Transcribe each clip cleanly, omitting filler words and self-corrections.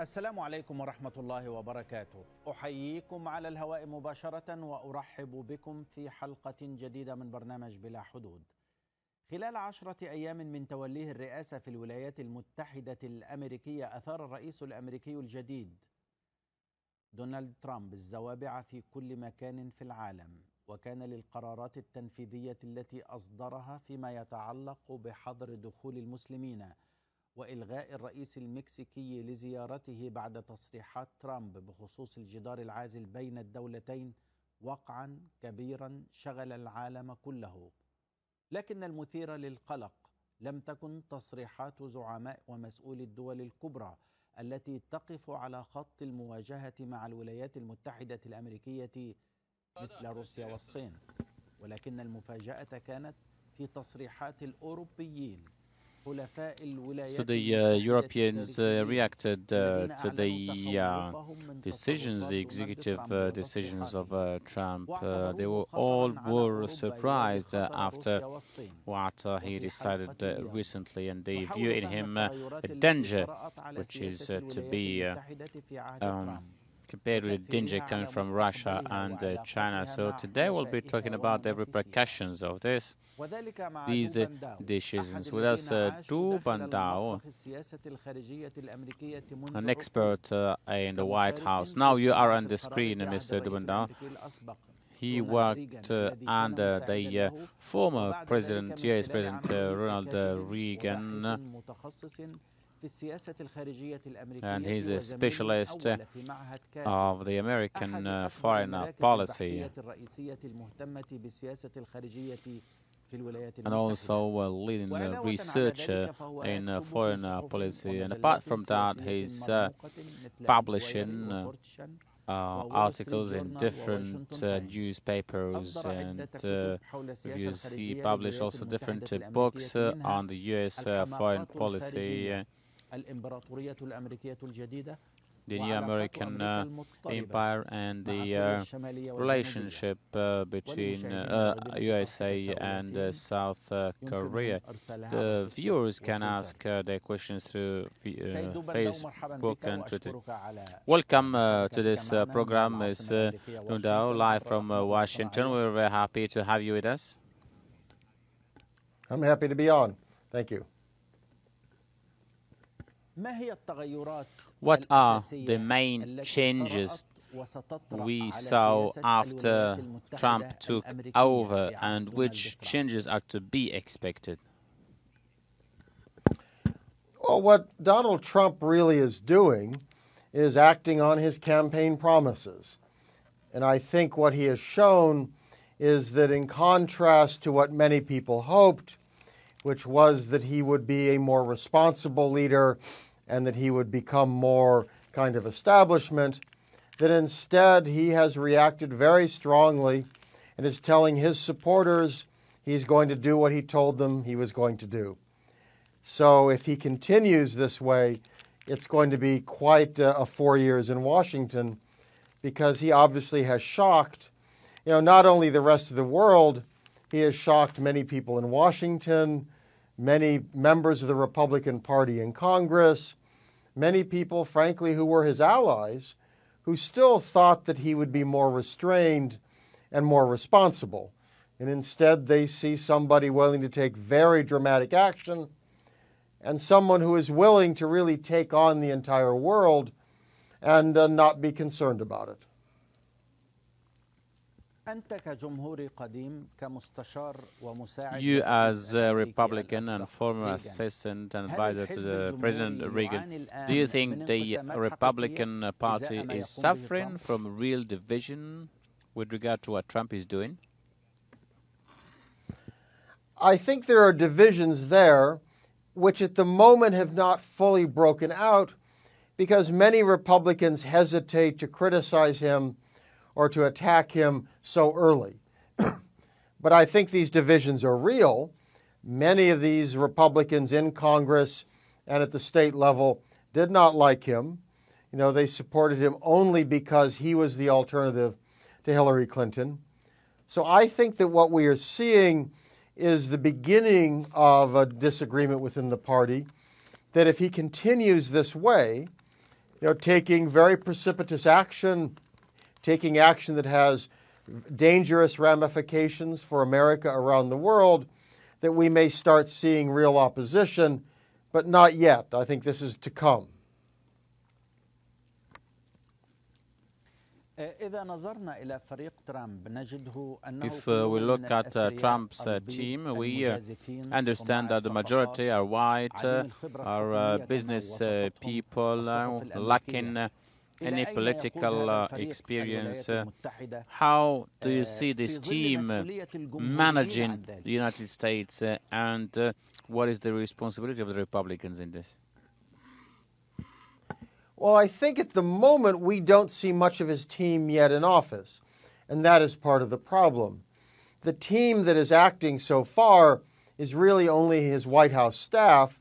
السلام عليكم ورحمة الله وبركاته. أحييكم على الهواء مباشرة وأرحب بكم في حلقة جديدة من برنامج بلا حدود. خلال 10 أيام من توليه الرئاسة في الولايات المتحدة الأمريكية، أثار الرئيس الأمريكي الجديد دونالد ترامب الزوابع في كل مكان في العالم، وكان للقرارات التنفيذية التي أصدرها فيما يتعلق بحظر دخول المسلمين وإلغاء الرئيس المكسيكي لزيارته بعد تصريحات ترامب بخصوص الجدار العازل بين الدولتين وقعا كبيرا شغل العالم كله. لكن المثير للقلق لم تكن تصريحات زعماء ومسؤولي الدول الكبرى التي تقف على خط المواجهة مع الولايات المتحدة الأمريكية مثل روسيا والصين، ولكن المفاجأة كانت في تصريحات الأوروبيين. So the Europeans reacted to the decisions, the executive decisions of Trump. They all were surprised after what he decided recently, and they view in him a danger, which is to be compared with the danger coming from Russia and China. So today we'll be talking about the repercussions of these decisions. With us, Doug Bandow, an expert in the White House. Now you are on the screen, Mr. Bandow. He worked under the former president, US President Ronald Reagan, and he's a specialist of the American foreign policy, and also a leading researcher in foreign policy. And apart from that, he's publishing articles in different newspapers and reviews. He published also different books on the U.S. foreign policy, the new American empire, and the relationship between USA and South Korea. The viewers can ask their questions through Facebook and Twitter. Welcome to this program, Ms. Bandow, live from Washington. We're very happy to have you with us. I'm happy to be on. Thank you. What are the main changes we saw after Trump took over, and which changes are to be expected? Well, what Donald Trump really is doing is acting on his campaign promises. And I think what he has shown is that, in contrast to what many people hoped, which was that he would be a more responsible leader and that he would become more kind of establishment, that instead he has reacted very strongly and is telling his supporters he's going to do what he told them he was going to do. So if he continues this way, it's going to be quite 4 years in Washington, because he obviously has shocked, not only the rest of the world, he has shocked many people in Washington, many members of the Republican Party in Congress, many people, frankly, who were his allies, who still thought that he would be more restrained and more responsible. And instead, they see somebody willing to take very dramatic action and someone who is willing to really take on the entire world and not be concerned about it. You, as a Republican and former assistant and advisor to President Reagan, do you think the Republican Party is suffering from real division with regard to what Trump is doing? I think there are divisions there which at the moment have not fully broken out, because many Republicans hesitate to criticize him or to attack him so early. But I think these divisions are real. Many of these Republicans in Congress and at the state level did not like him. They supported him only because he was the alternative to Hillary Clinton. So I think that what we are seeing is the beginning of a disagreement within the party, that if he continues this way, taking very precipitous action, taking action that has dangerous ramifications for America around the world, that we may start seeing real opposition, but not yet. I think this is to come. If we look at Trump's team, we understand that the majority are white, are business people, lacking any political experience. How do you see this team managing the United States, and what is the responsibility of the Republicans in this? Well, I think at the moment we don't see much of his team yet in office, and that is part of the problem. The team that is acting so far is really only his White House staff,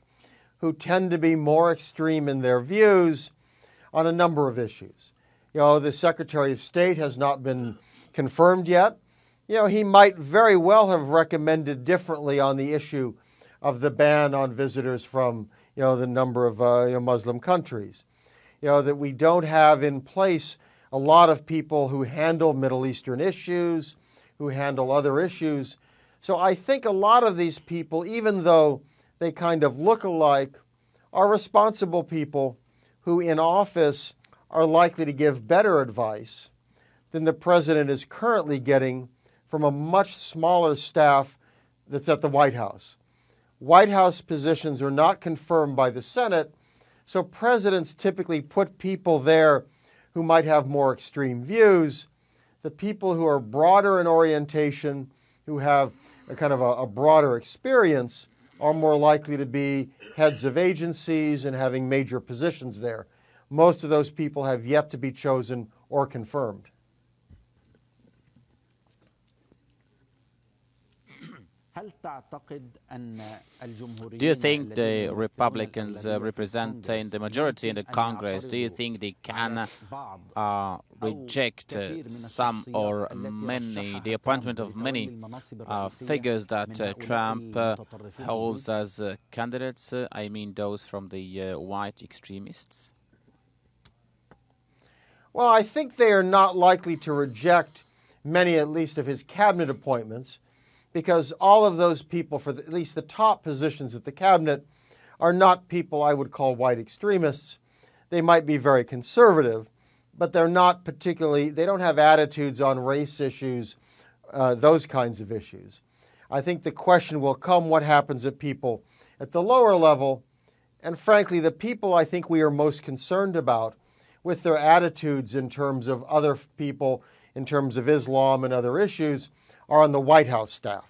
who tend to be more extreme in their views on a number of issues. The Secretary of State has not been confirmed yet. He might very well have recommended differently on the issue of the ban on visitors from, the number of Muslim countries. That we don't have in place a lot of people who handle Middle Eastern issues, who handle other issues. So I think a lot of these people, even though they kind of look alike, are responsible people who in office are likely to give better advice than the president is currently getting from a much smaller staff that's at the White House. White House positions are not confirmed by the Senate, so presidents typically put people there who might have more extreme views. The people who are broader in orientation, who have a kind of a broader experience, are more likely to be heads of agencies and having major positions there. Most of those people have yet to be chosen or confirmed. Do you think the Republicans representing the majority in the Congress, do you think they can reject some or many, the appointment of many figures that Trump holds as candidates? I mean those from the white extremists? Well, I think they are not likely to reject many, at least, of his cabinet appointments, because all of those people, for at least the top positions at the cabinet, are not people I would call white extremists. They might be very conservative, but they're not particularly, they don't have attitudes on race issues, those kinds of issues. I think the question will come what happens at people at the lower level, and frankly, the people I think we are most concerned about with their attitudes in terms of other people, in terms of Islam and other issues, are on the White House staff.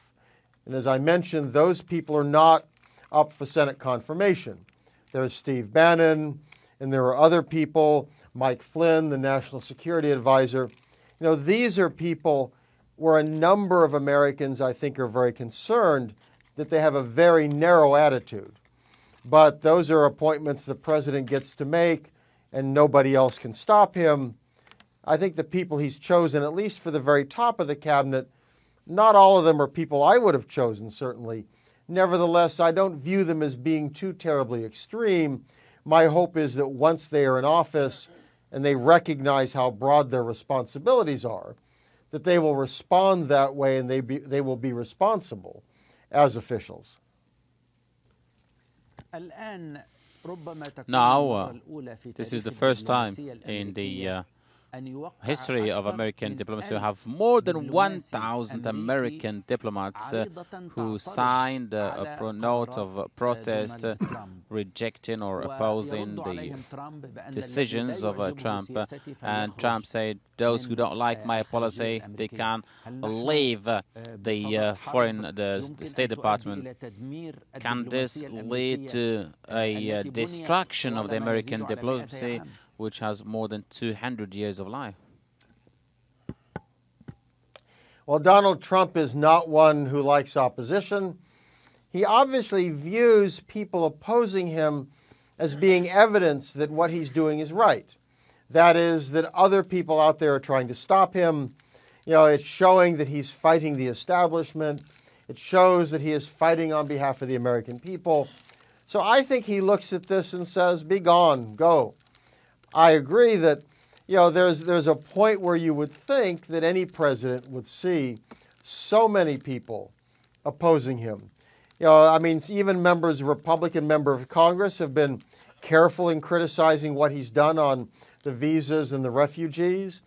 And as I mentioned, those people are not up for Senate confirmation. There's Steve Bannon, and there are other people, Mike Flynn, the National Security Advisor. These are people where a number of Americans, I think, are very concerned that they have a very narrow attitude. But those are appointments the president gets to make, and nobody else can stop him. I think the people he's chosen, at least for the very top of the cabinet, not all of them are people I would have chosen, certainly. Nevertheless, I don't view them as being too terribly extreme. My hope is that once they are in office and they recognize how broad their responsibilities are, that they will respond that way and they will be responsible as officials. Now, this is the first time in the history of American diplomacy. We have more than 1,000 American diplomats who signed a note of protest rejecting or opposing the decisions of Trump. And Trump said, those who don't like my policy, they can leave the State Department. Can this lead to a destruction of the American diplomacy, which has more than 200 years of life? Well, Donald Trump is not one who likes opposition. He obviously views people opposing him as being evidence that what he's doing is right. That is, that other people out there are trying to stop him. It's showing that he's fighting the establishment. It shows that he is fighting on behalf of the American people. So I think he looks at this and says, be gone, go. I agree that, there's a point where you would think that any president would see so many people opposing him. Even Republican members of Congress have been careful in criticizing what he's done on the visas and the refugees.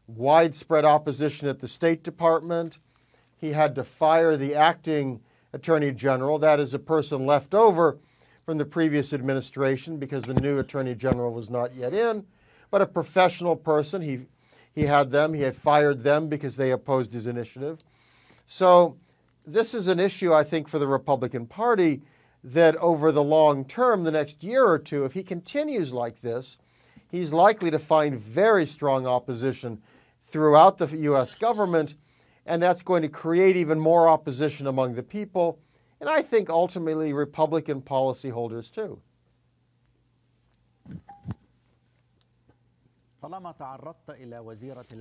Widespread opposition at the State Department. He had to fire the acting Attorney General. That is a person left over from the previous administration because the new Attorney General was not yet in, but a professional person. He had fired them because they opposed his initiative. So this is an issue, I think, for the Republican Party that over the long term, the next year or two, if he continues like this, he's likely to find very strong opposition throughout the U.S. government, and that's going to create even more opposition among the people, and I think ultimately Republican policyholders too.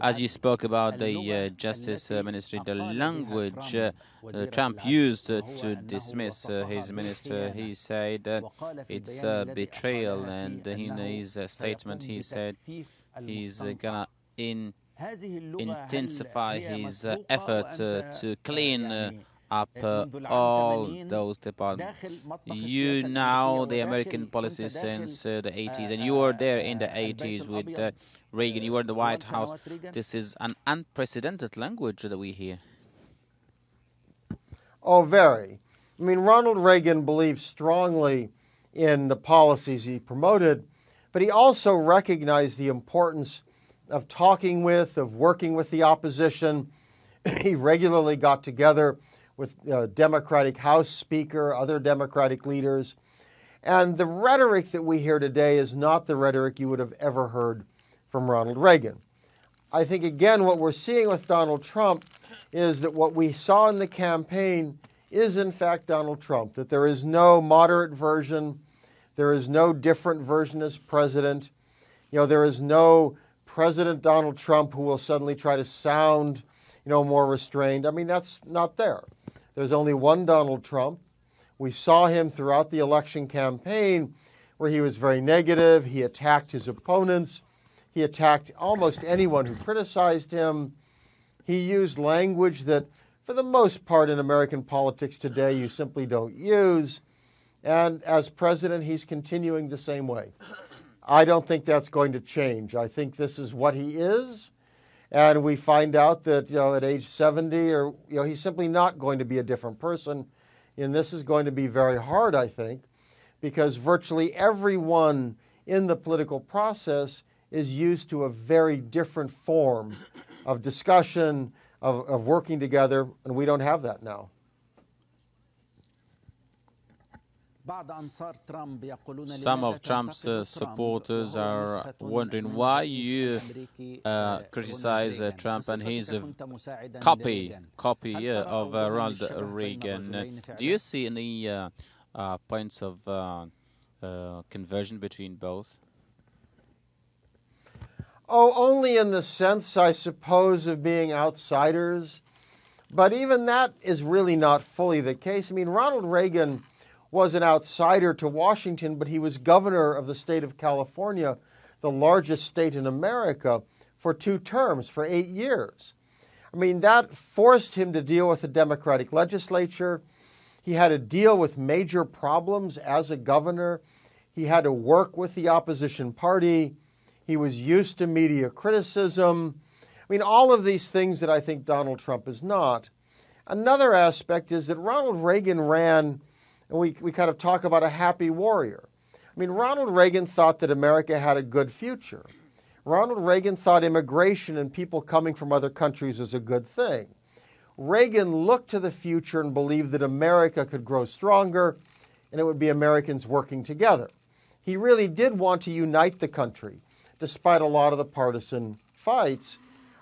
As you spoke about the Justice Ministry, the language Trump used to dismiss his minister, he said it's a betrayal, and in his statement he said he's gonna intensify his effort to clean up all those departments. You know the American policy since the 80s, and you were there in the 80s with Reagan. You were in the White House. This is an unprecedented language that we hear. Oh, very. Ronald Reagan believed strongly in the policies he promoted, but he also recognized the importance of talking with, of working with the opposition. He regularly got together with Democratic House Speaker, other Democratic leaders. And the rhetoric that we hear today is not the rhetoric you would have ever heard from Ronald Reagan. I think, again, what we're seeing with Donald Trump is that what we saw in the campaign is, in fact, Donald Trump, that there is no moderate version, there is no different version as president. There is no President Donald Trump who will suddenly try to sound, more restrained. That's not there. There's only one Donald Trump. We saw him throughout the election campaign where he was very negative. He attacked his opponents. He attacked almost anyone who criticized him. He used language that, for the most part in American politics today, you simply don't use. And as president, he's continuing the same way. I don't think that's going to change. I think this is what he is. And we find out that, at age 70, he's simply not going to be a different person. And this is going to be very hard, I think, because virtually everyone in the political process is used to a very different form of discussion, of working together, and we don't have that now. Some of Trump's supporters are wondering why you criticize Trump and his copy of Ronald Reagan. Do you see any points of conversion between both? Oh, only in the sense, I suppose, of being outsiders. But even that is really not fully the case. Ronald Reagan was an outsider to Washington, but he was governor of the state of California, the largest state in America, for 2 terms, for 8 years. That forced him to deal with the Democratic legislature. He had to deal with major problems as a governor. He had to work with the opposition party. He was used to media criticism. All of these things that I think Donald Trump is not. Another aspect is that Ronald Reagan ran, and we kind of talk about a happy warrior. Ronald Reagan thought that America had a good future. Ronald Reagan thought immigration and people coming from other countries was a good thing. Reagan looked to the future and believed that America could grow stronger and it would be Americans working together. He really did want to unite the country, despite a lot of the partisan fights.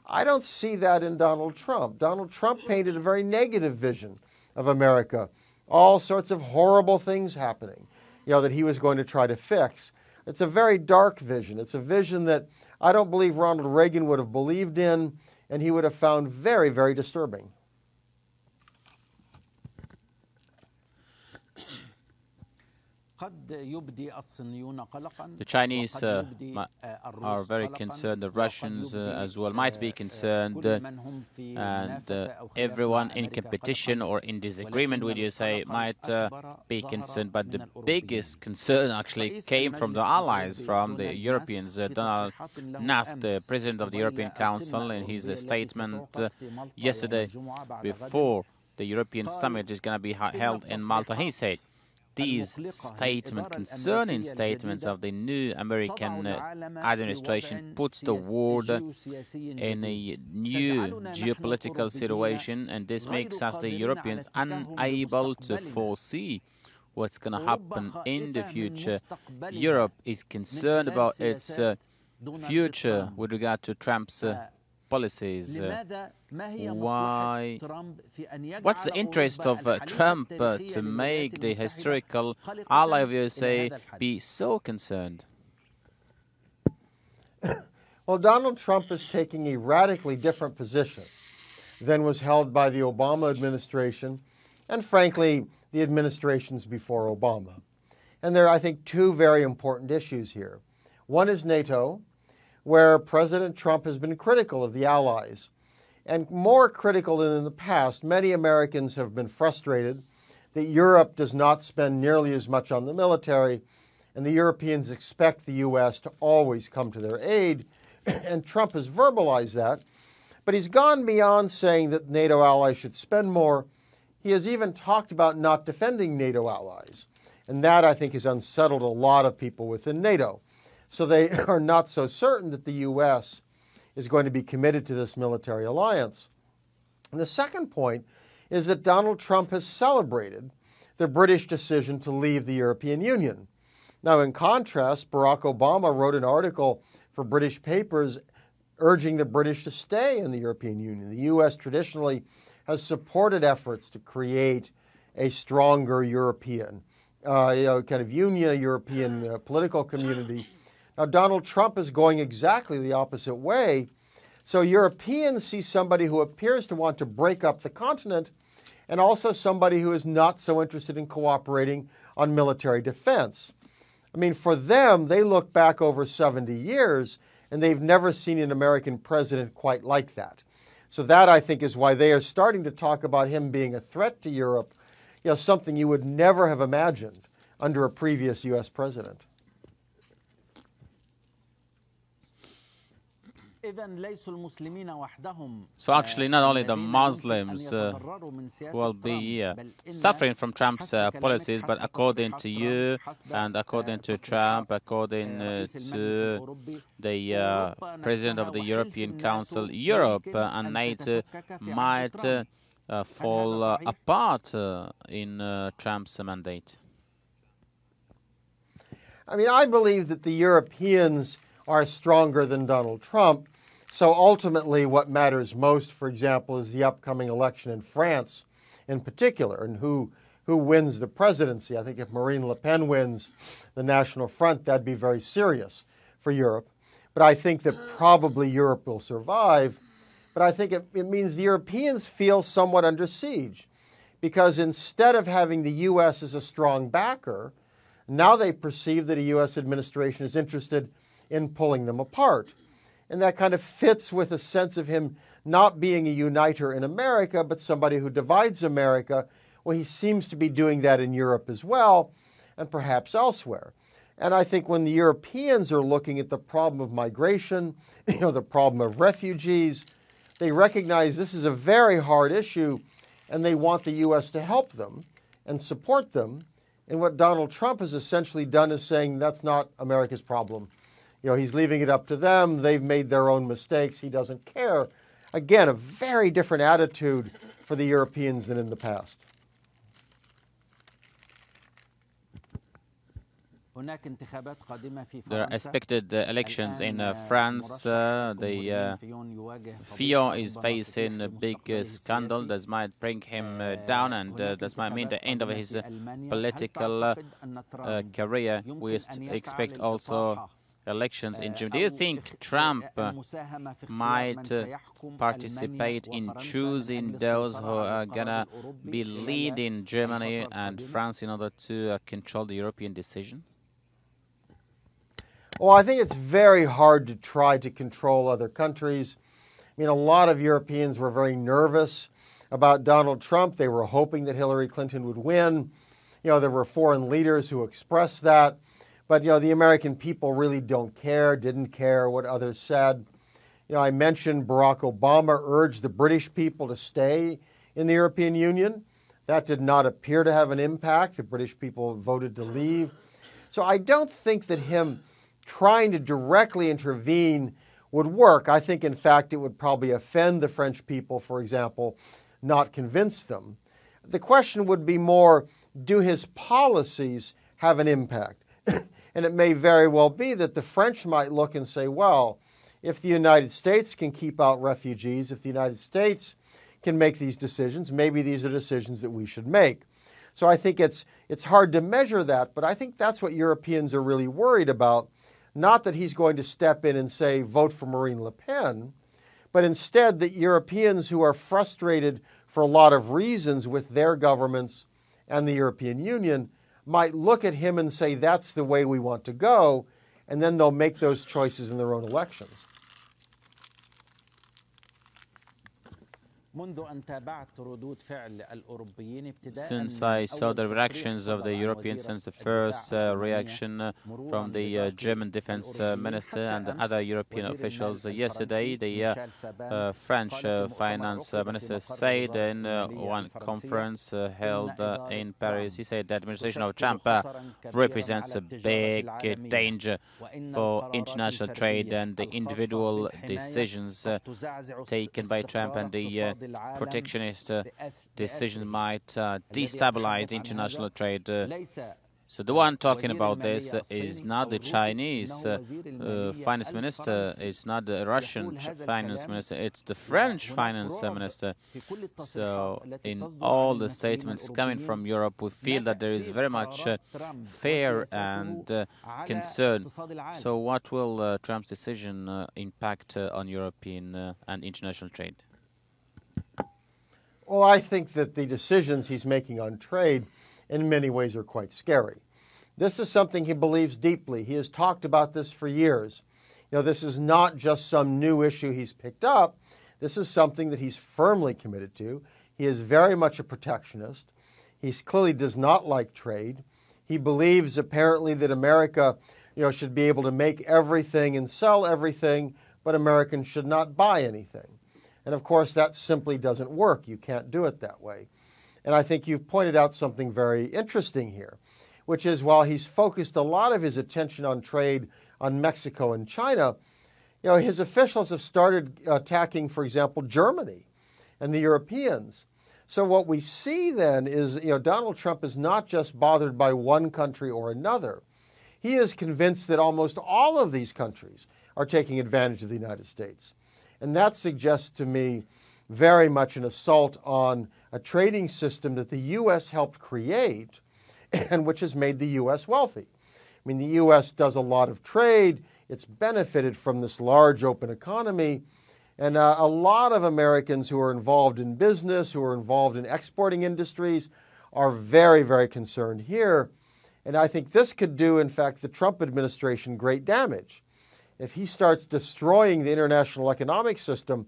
I don't see that in Donald Trump. Donald Trump painted a very negative vision of America. All sorts of horrible things happening, that he was going to try to fix. It's a very dark vision. It's a vision that I don't believe Ronald Reagan would have believed in, and he would have found very, very disturbing. The Chinese are very concerned, the Russians as well might be concerned, and everyone in competition or in disagreement with USA might be concerned. But the biggest concern actually came from the allies, from the Europeans. Donald Tusk, the President of the European Council, in his statement yesterday before the European summit is going to be held in Malta, he said, these concerning statements of the new American administration puts the world in a new geopolitical situation, and this makes us, the Europeans, unable to foresee what's going to happen in the future. Europe is concerned about its future with regard to Trump's policies. Why? What's the interest of Trump to make the historical ally of USA be so concerned? Well, Donald Trump is taking a radically different position than was held by the Obama administration and, frankly, the administrations before Obama. And there are, I think, two very important issues here. One is NATO, where President Trump has been critical of the allies, and more critical than in the past. Many Americans have been frustrated that Europe does not spend nearly as much on the military, and the Europeans expect the U.S. to always come to their aid, and Trump has verbalized that. But he's gone beyond saying that NATO allies should spend more. He has even talked about not defending NATO allies, and that, I think, has unsettled a lot of people within NATO. So they are not so certain that the U.S. is going to be committed to this military alliance. And the second point is that Donald Trump has celebrated the British decision to leave the European Union. Now, in contrast, Barack Obama wrote an article for British papers urging the British to stay in the European Union. The U.S. traditionally has supported efforts to create a stronger European kind of union, a European political community. Now, Donald Trump is going exactly the opposite way. So Europeans see somebody who appears to want to break up the continent, and also somebody who is not so interested in cooperating on military defense. I mean, for them, they look back over 70 years, and they've never seen an American president quite like that. So that, I think, is why they are starting to talk about him being a threat to Europe, something you would never have imagined under a previous U.S. president. So actually, not only the Muslims will be suffering from Trump's policies, but according to you and according to Trump, according to the President of the European Council, Europe and NATO might fall apart in Trump's mandate. I mean, I believe that the Europeans are stronger than Donald Trump. So ultimately, what matters most, for example, is the upcoming election in France in particular, and who wins the presidency. I think if Marine Le Pen wins the National Front, that'd be very serious for Europe. But I think that probably Europe will survive. But I think it means the Europeans feel somewhat under siege, because instead of having the U.S. as a strong backer, now they perceive that a U.S. administration is interested in pulling them apart. And that kind of fits with a sense of him not being a uniter in America, but somebody who divides America. Well, he seems to be doing that in Europe as well, and perhaps elsewhere. And I think when the Europeans are looking at the problem of migration, the problem of refugees, they recognize this is a very hard issue, and they want the U.S. to help them and support them. And what Donald Trump has essentially done is saying that's not America's problem. He's leaving it up to them. They've made their own mistakes. He doesn't care. Again, a very different attitude for the Europeans than in the past. There are expected elections in France. The Fillon is facing a big scandal that might bring him down, and that might mean the end of his political career. We expect also elections in Germany. Do you think Trump might participate in choosing those who are gonna be leading Germany and France in order to control the European decision? Well, I think it's very hard to try to control other countries. I mean, a lot of Europeans were very nervous about Donald Trump. They were hoping that Hillary Clinton would win. You know, there were foreign leaders who expressed that. But, you know, the American people really didn't care what others said. You know, I mentioned Barack Obama urged the British people to stay in the European Union. That did not appear to have an impact. The British people voted to leave. So I don't think that him trying to directly intervene would work. I think, in fact, it would probably offend the French people, for example, not convince them. The question would be more, do his policies have an impact? And it may very well be that the French might look and say, well, if the United States can keep out refugees, if the United States can make these decisions, maybe these are decisions that we should make. So I think it's hard to measure that, but I think that's what Europeans are really worried about. Not that he's going to step in and say, vote for Marine Le Pen, but instead that Europeans who are frustrated for a lot of reasons with their governments and the European Union might look at him and say, that's the way we want to go, and then they'll make those choices in their own elections. Since I saw the reactions of the Europeans since the first reaction from the German defense minister and other European officials yesterday, the French finance minister said in one conference held in Paris, he said the administration of Trump represents a big danger for international trade, and the individual decisions taken by Trump and the protectionist decision might destabilize international trade. So the one talking about this is not the Chinese finance minister, it's not the Russian finance minister, it's the French finance minister. So in all the statements coming from Europe, we feel that there is very much fear and concern. So what will Trump's decision impact on European and international trade? Well, I think that the decisions he's making on trade in many ways are quite scary. This is something he believes deeply. He has talked about this for years. You know, this is not just some new issue he's picked up. This is something that he's firmly committed to. He is very much a protectionist. He clearly does not like trade. He believes apparently that America, should be able to make everything and sell everything, but Americans should not buy anything. And of course, that simply doesn't work. You can't do it that way. And I think you've pointed out something very interesting here, which is while he's focused a lot of his attention on trade on Mexico and China, his officials have started attacking, for example, Germany and the Europeans. So what we see then is, Donald Trump is not just bothered by one country or another. He is convinced that almost all of these countries are taking advantage of the United States. And that suggests to me very much an assault on a trading system that the U.S. helped create and which has made the U.S. wealthy. I mean, the U.S. does a lot of trade. It's benefited from this large open economy. And a lot of Americans who are involved in business, who are involved in exporting industries, are very, very concerned here. And I think this could do, in fact, the Trump administration great damage. If he starts destroying the international economic system,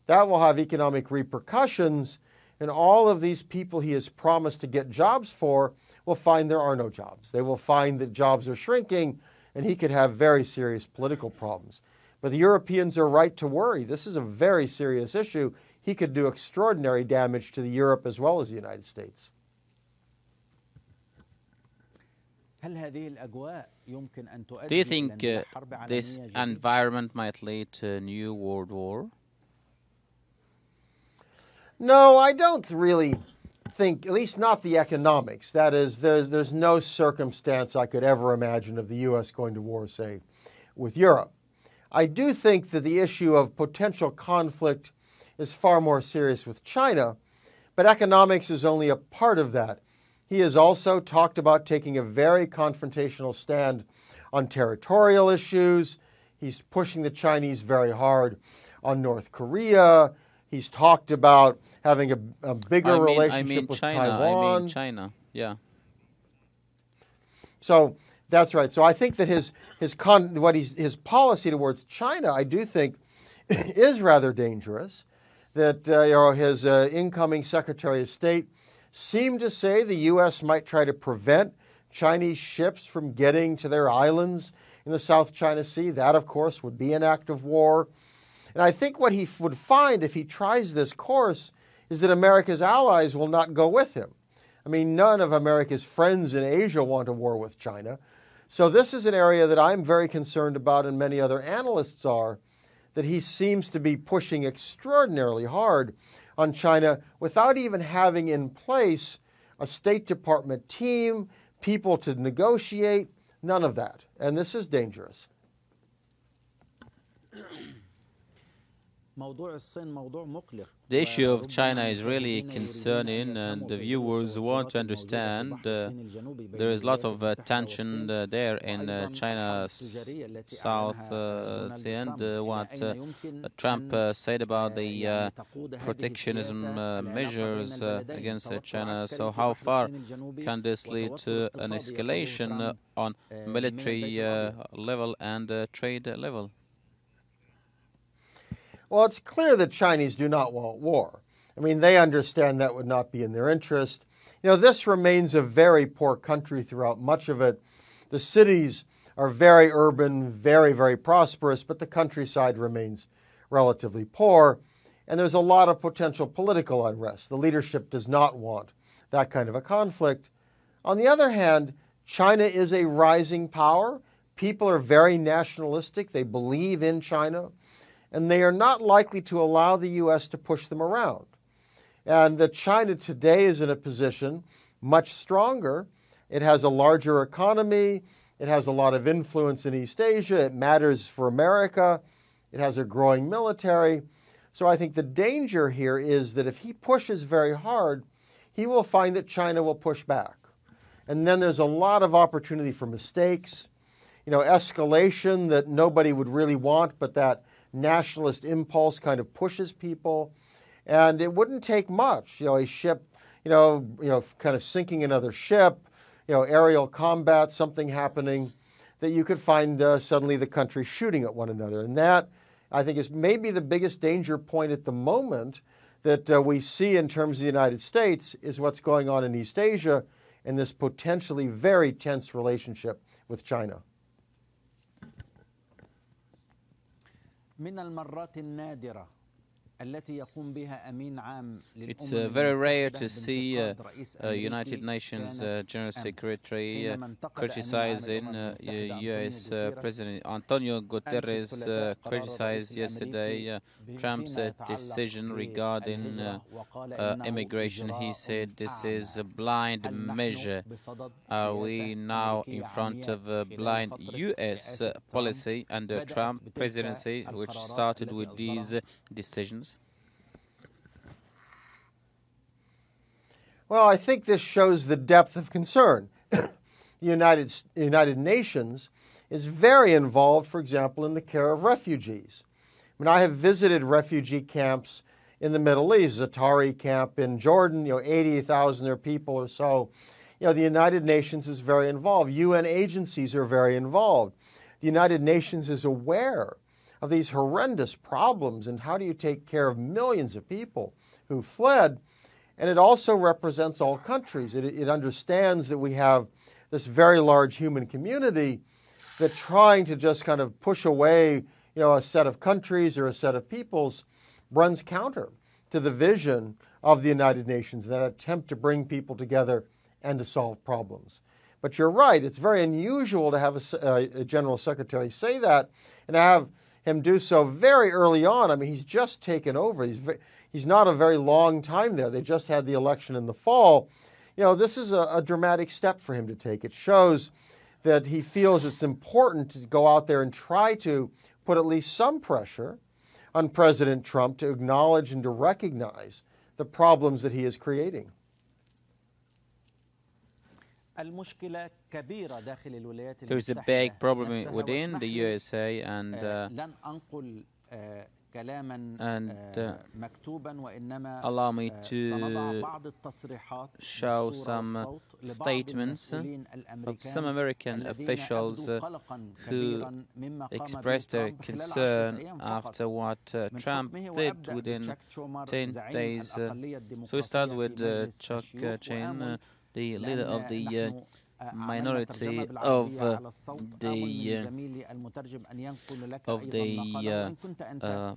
that will have economic repercussions, and all of these people he has promised to get jobs for will find there are no jobs. They will find that jobs are shrinking, and he could have very serious political problems. But the Europeans are right to worry. This is a very serious issue. He could do extraordinary damage to Europe as well as the United States. Do you think this environment might lead to a new world war? No, I don't really think, at least not the economics. That is, there's no circumstance I could ever imagine of the U.S. going to war, say, with Europe. I do think that the issue of potential conflict is far more serious with China, but economics is only a part of that. He has also talked about taking a very confrontational stand on territorial issues. He's pushing the Chinese very hard on North Korea. He's talked about having a bigger relationship with Taiwan. China, yeah. So that's right. So I think that his policy towards China, I do think, is rather dangerous. That his incoming Secretary of State seemed to say the U.S. might try to prevent Chinese ships from getting to their islands in the South China Sea. That, of course, would be an act of war. And I think what he would find if he tries this course is that America's allies will not go with him. I mean, none of America's friends in Asia want a war with China. So this is an area that I'm very concerned about, and many other analysts are, that he seems to be pushing extraordinarily hard on China without even having in place a State Department team, people to negotiate, none of that. And this is dangerous. The issue of China is really concerning, and the viewers want to understand there is a lot of tension there in China's south at the end. What Trump said about the protectionism measures against China. So how far can this lead to an escalation on military level and trade level? Well, it's clear that Chinese do not want war. I mean, they understand that would not be in their interest. This remains a very poor country throughout much of it. The cities are very urban, very, very prosperous, but the countryside remains relatively poor. And there's a lot of potential political unrest. The leadership does not want that kind of a conflict. On the other hand, China is a rising power. People are very nationalistic. They believe in China. And they are not likely to allow the U.S. to push them around. And that China today is in a position much stronger. It has a larger economy. It has a lot of influence in East Asia. It matters for America. It has a growing military. So I think the danger here is that if he pushes very hard, he will find that China will push back. And then there's a lot of opportunity for mistakes, escalation that nobody would really want, but that nationalist impulse kind of pushes people, and it wouldn't take much. A ship, kind of sinking another ship, aerial combat, something happening, that you could find suddenly the country shooting at one another. And that, I think, is maybe the biggest danger point at the moment that we see in terms of the United States is what's going on in East Asia and this potentially very tense relationship with China. It's very rare to see United Nations General Secretary criticizing US President Antonio Guterres criticized yesterday Trump's decision regarding immigration. He said this is a blind measure. Are we now in front of a blind US policy under Trump presidency, which started with these decisions? Well, I think this shows the depth of concern. The United Nations is very involved, for example, in the care of refugees. I have visited refugee camps in the Middle East, Zatari camp in Jordan, 80,000 people or so. The United Nations is very involved. UN agencies are very involved. The United Nations is aware of these horrendous problems and how do you take care of millions of people who fled. And it also represents all countries. It understands that we have this very large human community that trying to just kind of push away, a set of countries or a set of peoples runs counter to the vision of the United Nations, that attempt to bring people together and to solve problems. But you're right, it's very unusual to have a General Secretary say that and to have him do so very early on. He's just taken over. He's not a very long time there. They just had the election in the fall. This is a dramatic step for him to take. It shows that he feels it's important to go out there and try to put at least some pressure on President Trump to acknowledge and to recognize the problems that he is creating. There is a big problem within the USA, and allow me to show some statements of some American officials who expressed their concern after what Trump did within 10 days. So we start with Chuck Chen, the leader of the minority of the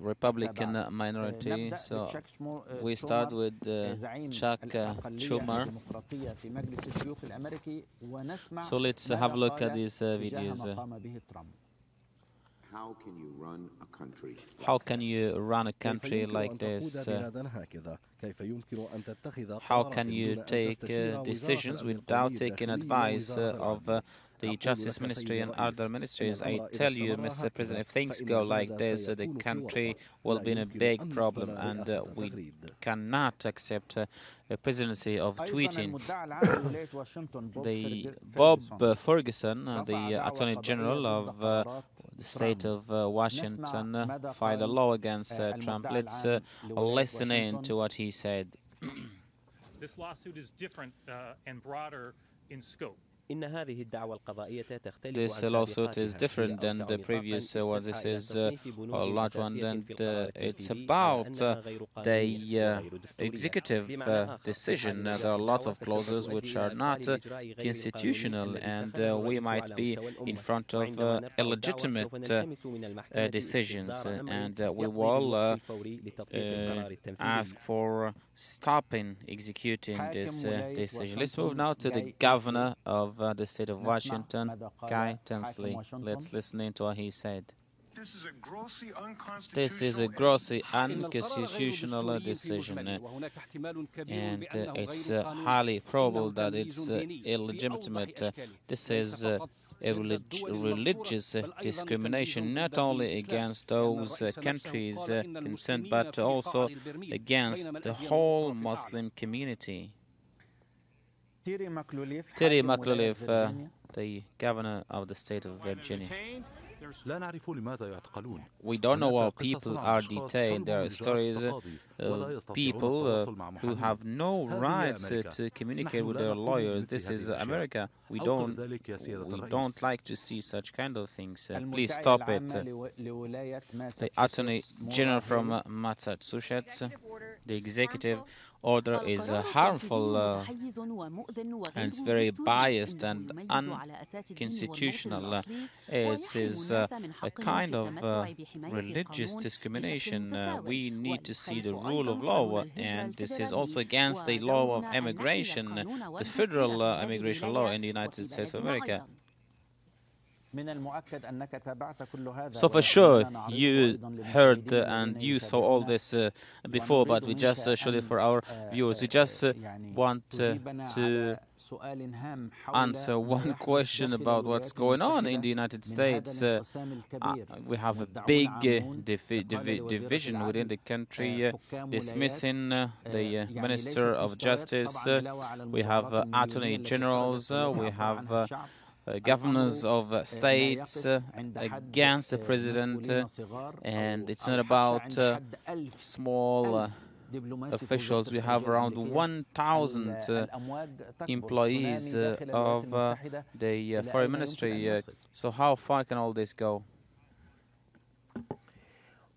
Republican minority. So we start with Chuck Schumer. So let's have a look at these videos. How can you run a country? How can you run a country like this? How can you take decisions without taking advice of the Justice Ministry and other ministries? I tell you, Mr. President, if things go like this, the country will be in a big problem, and we cannot accept a presidency of tweeting. The Bob Ferguson, the Attorney General of the state of Washington, filed a law against Trump. Let's listen in to what he said. This lawsuit is different and broader in scope. This lawsuit is different than the previous one. This is a large one, and it's about the executive decision. There are a lot of clauses which are not constitutional, and we might be in front of illegitimate decisions, and we will ask for stopping executing this decision. Let's move now to the governor of the state of Washington, Guy Tinsley. Let's listen in to what he said. This is a grossly unconstitutional decision, and it's highly probable that it's illegitimate. This is a religious discrimination, not only against those countries concerned, but also against the whole Muslim community. Terry McAuliffe, the governor of the state of Virginia. We don't know why people are detained. There are stories of people who have no rights to communicate with their lawyers. This is America. We don't like to see such kind of things. Please stop it. The Attorney General from Massachusetts, the executive order is harmful and it's very biased and unconstitutional. It is a kind of religious discrimination. We need to see the rule of law, and this is also against the law of immigration, the federal immigration law in the United States of America. So for sure, you heard and you saw all this before, but we just showed it for our viewers. We just want to answer one question about what's going on in the United States. We have a big division within the country, dismissing the Minister of Justice. We have attorney generals. We have governors of states against the president, and it's not about small officials. We have around 1,000 employees of the foreign ministry. So how far can all this go?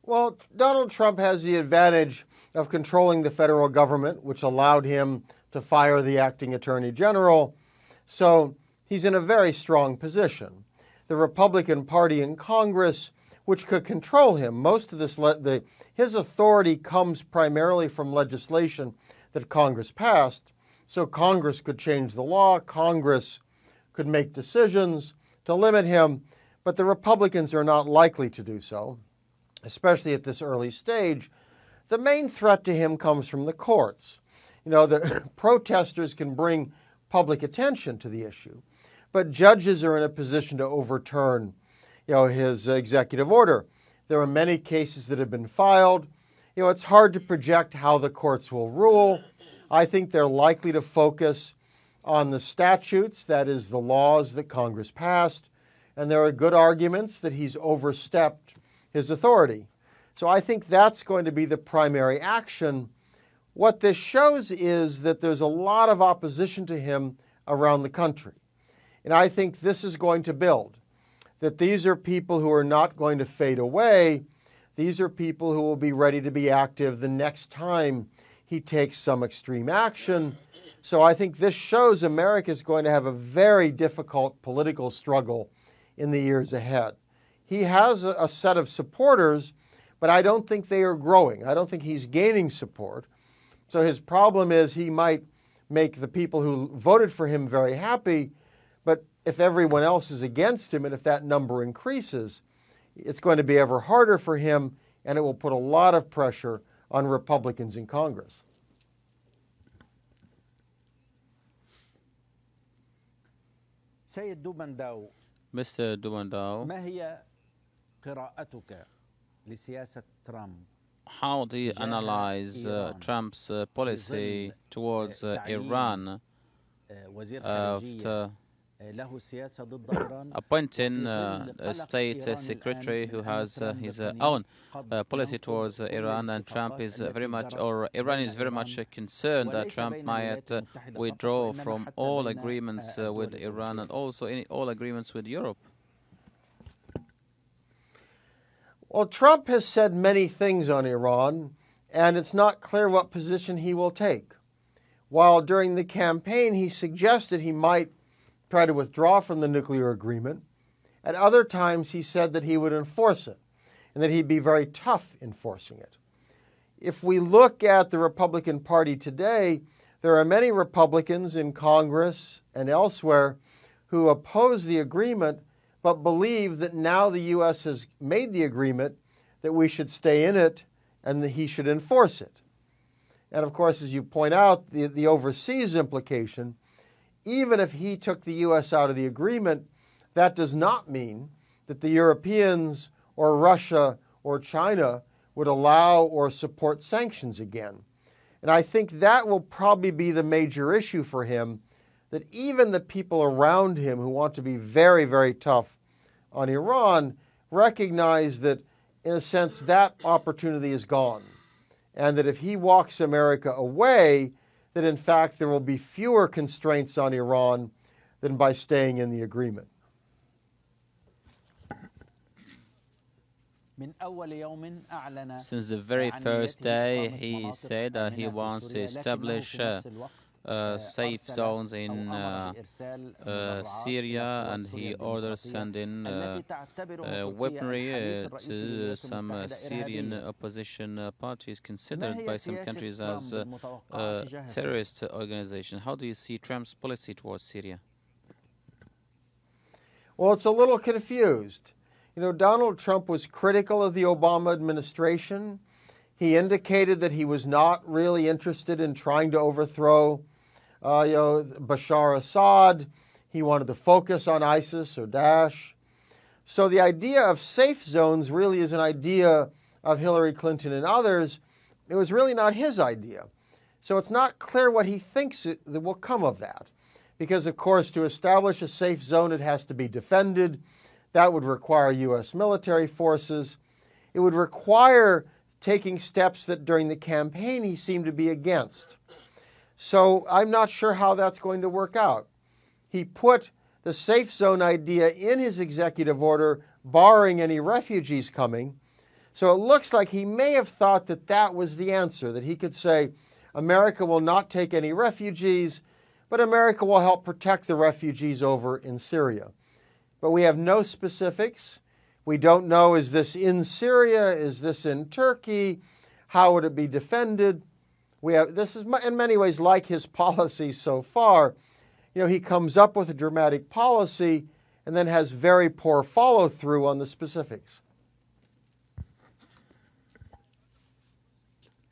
Well, Donald Trump has the advantage of controlling the federal government, which allowed him to fire the acting attorney general. So he's in a very strong position. The Republican Party in Congress, which could control him, most of this, his authority comes primarily from legislation that Congress passed. So Congress could change the law, Congress could make decisions to limit him, but the Republicans are not likely to do so, especially at this early stage. The main threat to him comes from the courts. You know, the protesters can bring public attention to the issue, but judges are in a position to overturn, his executive order. There are many cases that have been filed. It's hard to project how the courts will rule. I think they're likely to focus on the statutes, that is, the laws that Congress passed, and there are good arguments that he's overstepped his authority. So I think that's going to be the primary action. What this shows is that there's a lot of opposition to him around the country. And I think this is going to build, that these are people who are not going to fade away. These are people who will be ready to be active the next time he takes some extreme action. So I think this shows America is going to have a very difficult political struggle in the years ahead. He has a set of supporters, but I don't think they are growing. I don't think he's gaining support. So his problem is he might make the people who voted for him very happy, but if everyone else is against him and if that number increases, it's going to be ever harder for him, and it will put a lot of pressure on Republicans in Congress. سيد دوبنداو Mr. Bandow, ما هي قراءتك لسياسة ترامب how do you analyze Trump's policy towards Iran وزير after له سياسة ضد إيران appointing a state secretary who has his own policy towards Iran, and Trump is very much, or Iran is very much concerned that Trump might withdraw from all agreements with Iran and also all agreements with Europe? Well, Trump has said many things on Iran, and it's not clear what position he will take. While during the campaign he suggested he might try to withdraw from the nuclear agreement, at other times he said that he would enforce it and that he'd be very tough enforcing it. If we look at the Republican Party today, there are many Republicans in Congress and elsewhere who oppose the agreement but believe that now the U.S. has made the agreement that we should stay in it and that he should enforce it. And of course, as you point out, the overseas implication, even if he took the U.S. out of the agreement, that does not mean that the Europeans or Russia or China would allow or support sanctions again. And I think that will probably be the major issue for him, that even the people around him who want to be very, very tough on Iran recognize that, in a sense, that opportunity is gone. And that if he walks America away, that in fact there will be fewer constraints on Iran than by staying in the agreement. Since the very first day, he said that he wants to establish safe zones in Syria, and he orders sending weaponry to some Syrian opposition parties considered by some countries as terrorist organizations. How do you see Trump's policy towards Syria? Well, it's a little confused. You know, Donald Trump was critical of the Obama administration. He indicated that he was not really interested in trying to overthrow Bashar Assad. He wanted to focus on ISIS or Daesh. So the idea of safe zones really is an idea of Hillary Clinton and others. It was really not his idea. So it's not clear what he thinks that will come of that. Because, of course, to establish a safe zone, it has to be defended. That would require U.S. military forces. It would require taking steps that during the campaign he seemed to be against. So I'm not sure how that's going to work out. He put the safe zone idea in his executive order, barring any refugees coming. So it looks like he may have thought that that was the answer, that he could say, America will not take any refugees, but America will help protect the refugees over in Syria. But we have no specifics. We don't know, is this in Syria? Is this in Turkey? How would it be defended? This is in many ways like his policy so far. You know, he comes up with a dramatic policy and then has very poor follow-through on the specifics.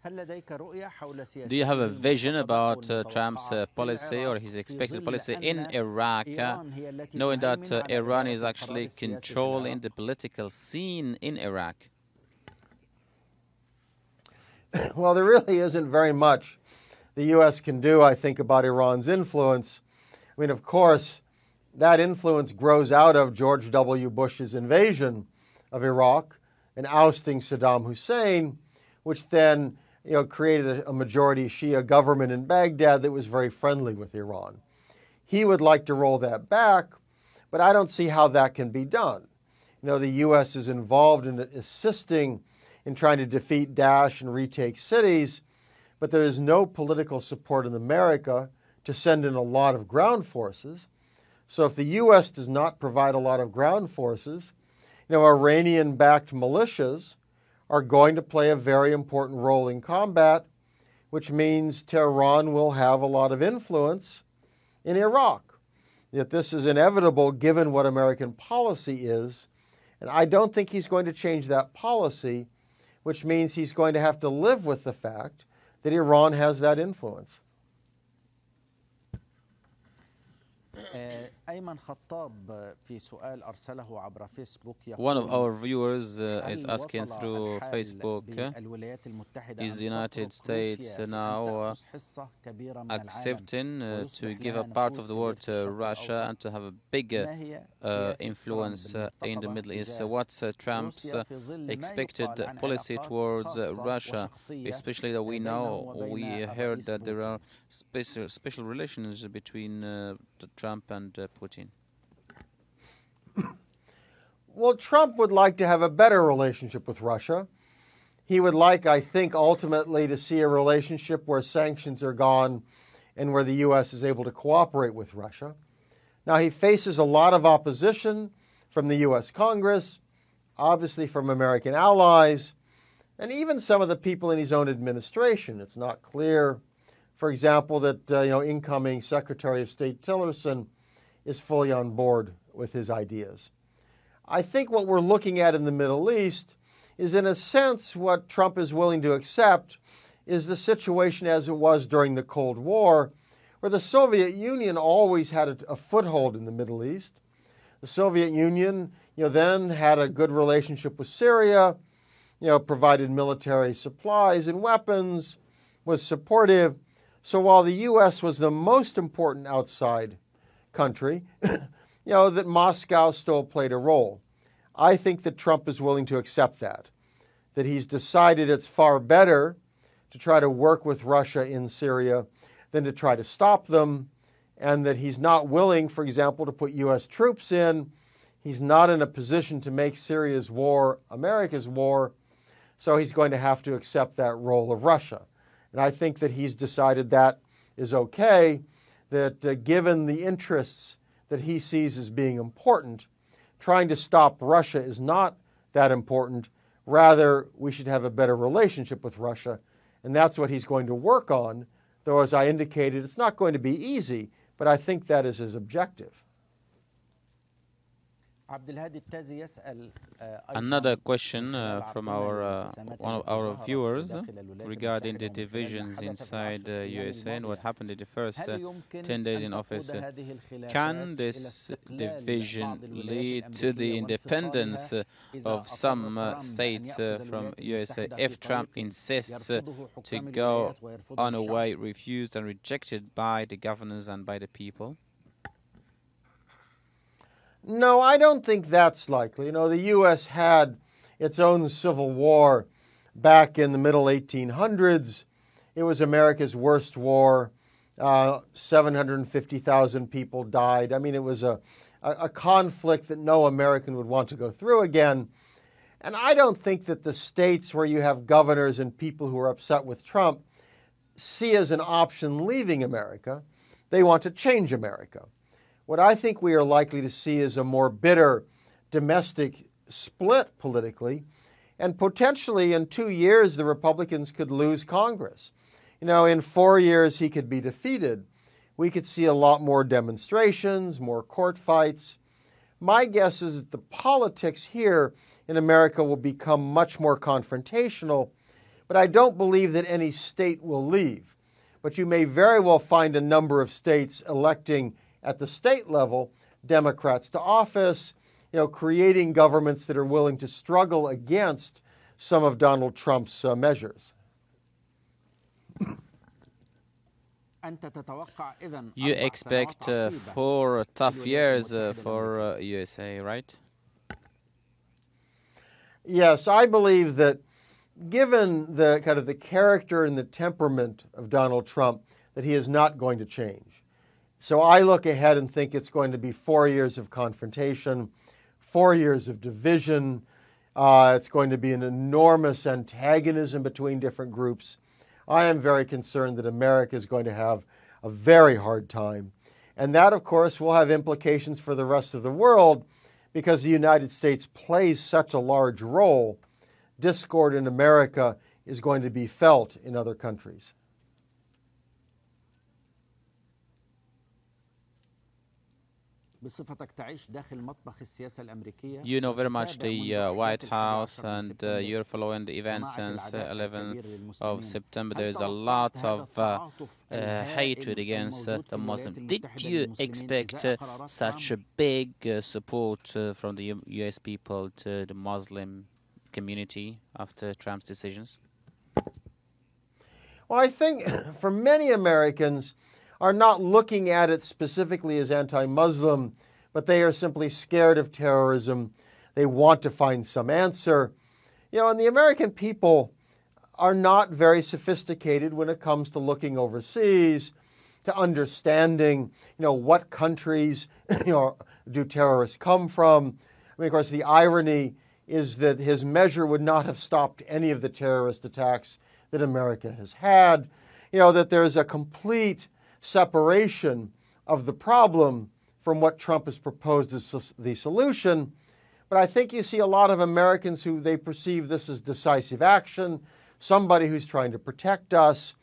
Do you have a vision about Trump's policy or his expected policy in Iraq, knowing that Iran is actually controlling the political scene in Iraq? Well, there really isn't very much the U.S. can do, I think, about Iran's influence. I mean, of course, that influence grows out of George W. Bush's invasion of Iraq and ousting Saddam Hussein, which then created a majority Shia government in Baghdad that was very friendly with Iran. He would like to roll that back, but I don't see how that can be done. The U.S. is involved in assisting in trying to defeat Daesh and retake cities, but there is no political support in America to send in a lot of ground forces. So if the U.S. does not provide a lot of ground forces, Iranian-backed militias are going to play a very important role in combat, which means Tehran will have a lot of influence in Iraq. Yet this is inevitable given what American policy is, and I don't think he's going to change that policy, which means he's going to have to live with the fact that Iran has that influence. أيمن خطاب في سؤال أرسله عبر فيسبوك One of our viewers is asking through Facebook, is the United States now accepting to give a part of the world to Russia and to have a bigger influence in the Middle East? What's Trump's expected policy towards Russia, especially that we heard that there are special relations between Trump and Putin? Well, Trump would like to have a better relationship with Russia. He would like, I think, ultimately to see a relationship where sanctions are gone and where the U.S. is able to cooperate with Russia. Now, he faces a lot of opposition from the U.S. Congress, obviously from American allies, and even some of the people in his own administration. It's not clear, for example, that incoming Secretary of State Tillerson is fully on board with his ideas. I think what we're looking at in the Middle East is, in a sense, what Trump is willing to accept is the situation as it was during the Cold War, where the Soviet Union always had a foothold in the Middle East. The Soviet Union, then had a good relationship with Syria, provided military supplies and weapons, was supportive. So while the U.S. was the most important outside country, that Moscow still played a role. I think that Trump is willing to accept that he's decided it's far better to try to work with Russia in Syria than to try to stop them, and that he's not willing, for example, to put U.S. troops in. He's not in a position to make Syria's war America's war, so he's going to have to accept that role of Russia. And I think that he's decided that is okay, that given the interests that he sees as being important, trying to stop Russia is not that important. Rather, we should have a better relationship with Russia, and that's what he's going to work on, though, as I indicated, it's not going to be easy, but I think that is his objective. Another question from one of our viewers regarding the divisions inside the USA and what happened in the first 10 days in office. Can this division lead to the independence of some states from USA if Trump insists to go on a way refused and rejected by the governors and by the people? No, I don't think that's likely. The U.S. had its own civil war back in the middle 1800s. It was America's worst war. 750,000 people died. I mean, it was a conflict that no American would want to go through again. And I don't think that the states where you have governors and people who are upset with Trump see as an option leaving America. They want to change America. What I think we are likely to see is a more bitter domestic split politically, and potentially in 2 years the Republicans could lose Congress. In 4 years he could be defeated. We could see a lot more demonstrations, more court fights. My guess is that the politics here in America will become much more confrontational, but I don't believe that any state will leave. But you may very well find a number of states electing at the state level Democrats to office, creating governments that are willing to struggle against some of Donald Trump's measures. You expect 4 tough years for USA, right? Yes, I believe that given the kind of the character and the temperament of Donald Trump, that he is not going to change. So I look ahead and think it's going to be 4 years of confrontation, 4 years of division. It's going to be an enormous antagonism between different groups. I am very concerned that America is going to have a very hard time. And that, of course, will have implications for the rest of the world because the United States plays such a large role. Discord in America is going to be felt in other countries. You know very much the White House, and you're following the events since 11th of September. There's a lot of hatred against the Muslims. Did you expect such a big support from the US people to the Muslim community after Trump's decisions? Well, I think for many Americans are not looking at it specifically as anti-Muslim, but they are simply scared of terrorism. They want to find some answer. And the American people are not very sophisticated when it comes to looking overseas, to understanding, what countries, do terrorists come from. I mean, of course, the irony is that his measure would not have stopped any of the terrorist attacks that America has had. That there's a complete separation of the problem from what Trump has proposed as the solution. But I think you see a lot of Americans who they perceive this as decisive action, somebody who's trying to protect us.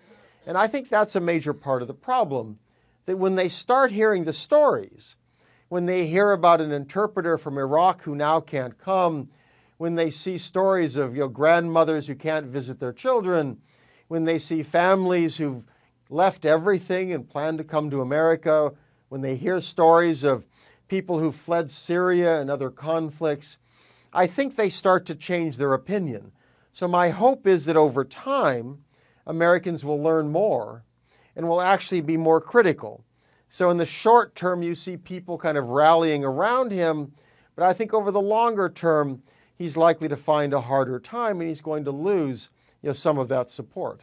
And I think that's a major part of the problem, that when they start hearing the stories, when they hear about an interpreter from Iraq who now can't come, when they see stories of grandmothers who can't visit their children, when they see families who've left everything and plan to come to America, when they hear stories of people who fled Syria and other conflicts, I think they start to change their opinion. So my hope is that over time, Americans will learn more and will actually be more critical. So in the short term, you see people kind of rallying around him, but I think over the longer term, he's likely to find a harder time and he's going to lose some of that support.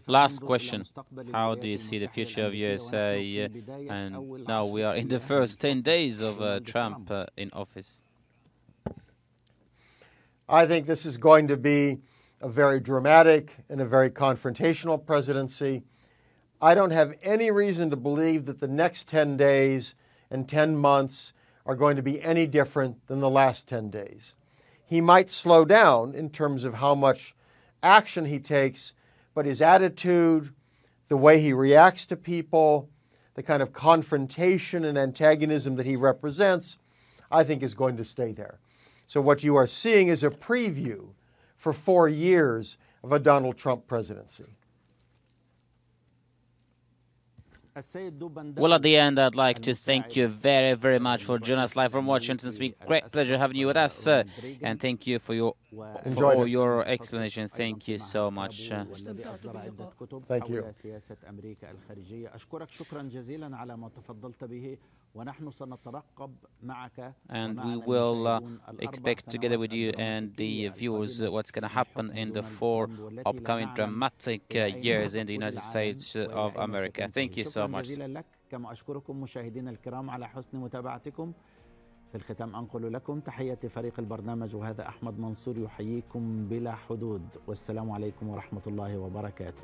Last question. How do you see the future of USA? And now we are in the first 10 days of Trump in office. I think this is going to be a very dramatic and a very confrontational presidency. I don't have any reason to believe that the next 10 days and 10 months are going to be any different than the last 10 days. He might slow down in terms of how much action he takes, but his attitude, the way he reacts to people, the kind of confrontation and antagonism that he represents, I think is going to stay there. So what you are seeing is a preview for 4 years of a Donald Trump presidency. Well, at the end, I'd like to thank you very, very much for joining us live from Washington. It's been a great pleasure having you with us, and thank you for all your explanation. Thank you so much. Thank you. And we will expect together with you and the viewers what's going to happen in the 4 upcoming dramatic years in the United States of America. Thank you so much. كما أشكركم مشاهدينا الكرام على حسن متابعتكم. في الختام أنقل لكم تحية فريق البرنامج، وهذا أحمد منصور يحييكم بلا حدود، والسلام عليكم ورحمة الله وبركاته.